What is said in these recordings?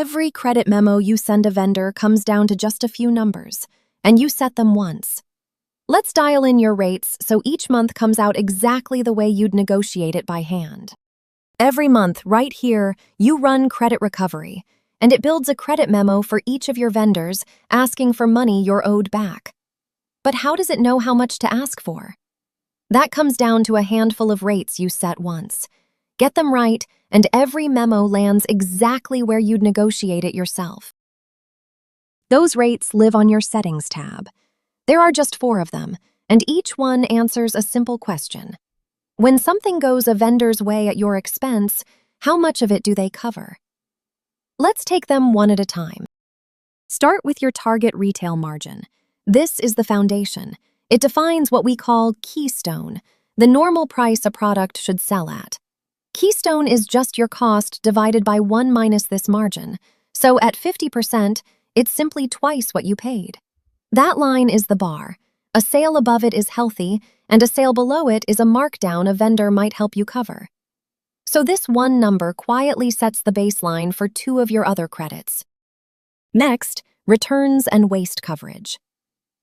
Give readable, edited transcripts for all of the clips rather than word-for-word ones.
Every credit memo you send a vendor comes down to just a few numbers, and you set them once. Let's dial in your rates so each month comes out exactly the way you'd negotiate it by hand. Every month, right here, you run credit recovery, and it builds a credit memo for each of your vendors asking for money you're owed back. But how does it know how much to ask for? That comes down to a handful of rates you set once. Get them right, and every memo lands exactly where you'd negotiate it yourself. Those rates live on your Settings tab. There are just 4 of them, and each one answers a simple question. When something goes a vendor's way at your expense, how much of it do they cover? Let's take them one at a time. Start with your target retail margin. This is the foundation. It defines what we call keystone, the normal price a product should sell at. Keystone is just your cost divided by 1 minus this margin, so at 50%, it's simply twice what you paid. That line is the bar. A sale above it is healthy, and a sale below it is a markdown a vendor might help you cover. So this one number quietly sets the baseline for 2 of your other credits. Next, returns and waste coverage.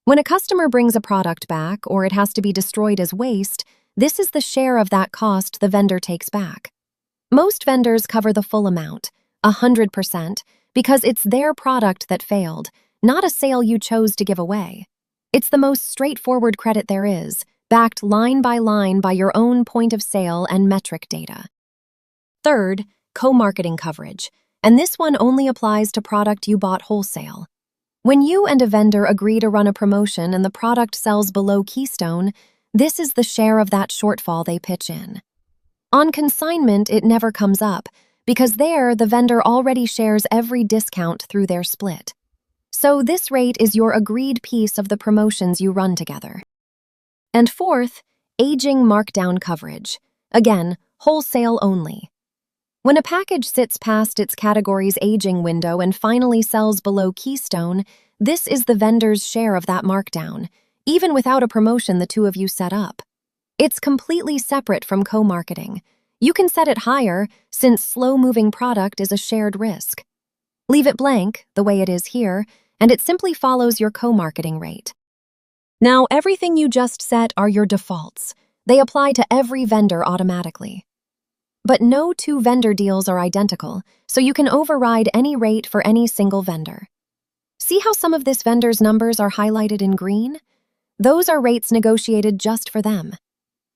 When a customer brings a product back or it has to be destroyed as waste, this is the share of that cost the vendor takes back. Most vendors cover the full amount, 100%, because it's their product that failed, not a sale you chose to give away. It's the most straightforward credit there is, backed line by your own point of sale and metric data. Third, co-marketing coverage, and this one only applies to product you bought wholesale. When you and a vendor agree to run a promotion and the product sells below keystone, this is the share of that shortfall they pitch in. On consignment, it never comes up, because there the vendor already shares every discount through their split. So this rate is your agreed piece of the promotions you run together. And fourth, aging markdown coverage. Again, wholesale only. When a package sits past its category's aging window and finally sells below keystone, this is the vendor's share of that markdown, even without a promotion the 2 of you set up. It's completely separate from co-marketing. You can set it higher, since slow-moving product is a shared risk. Leave it blank, the way it is here, and it simply follows your co-marketing rate. Now, everything you just set are your defaults. They apply to every vendor automatically. But no 2 vendor deals are identical, so you can override any rate for any single vendor. See how some of this vendor's numbers are highlighted in green? Those are rates negotiated just for them.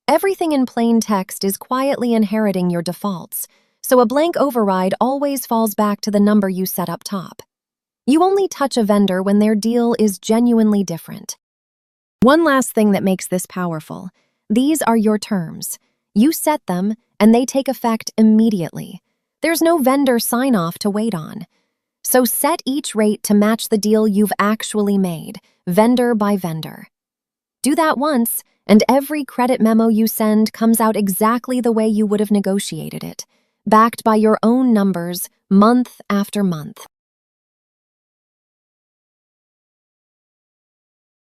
Everything in plain text is quietly inheriting your defaults, so a blank override always falls back to the number you set up top. You only touch a vendor when their deal is genuinely different. One last thing that makes this powerful: these are your terms. You set them, and they take effect immediately. There's no vendor sign-off to wait on. So set each rate to match the deal you've actually made, vendor by vendor. Do that once, and every credit memo you send comes out exactly the way you would have negotiated it, backed by your own numbers, month after month.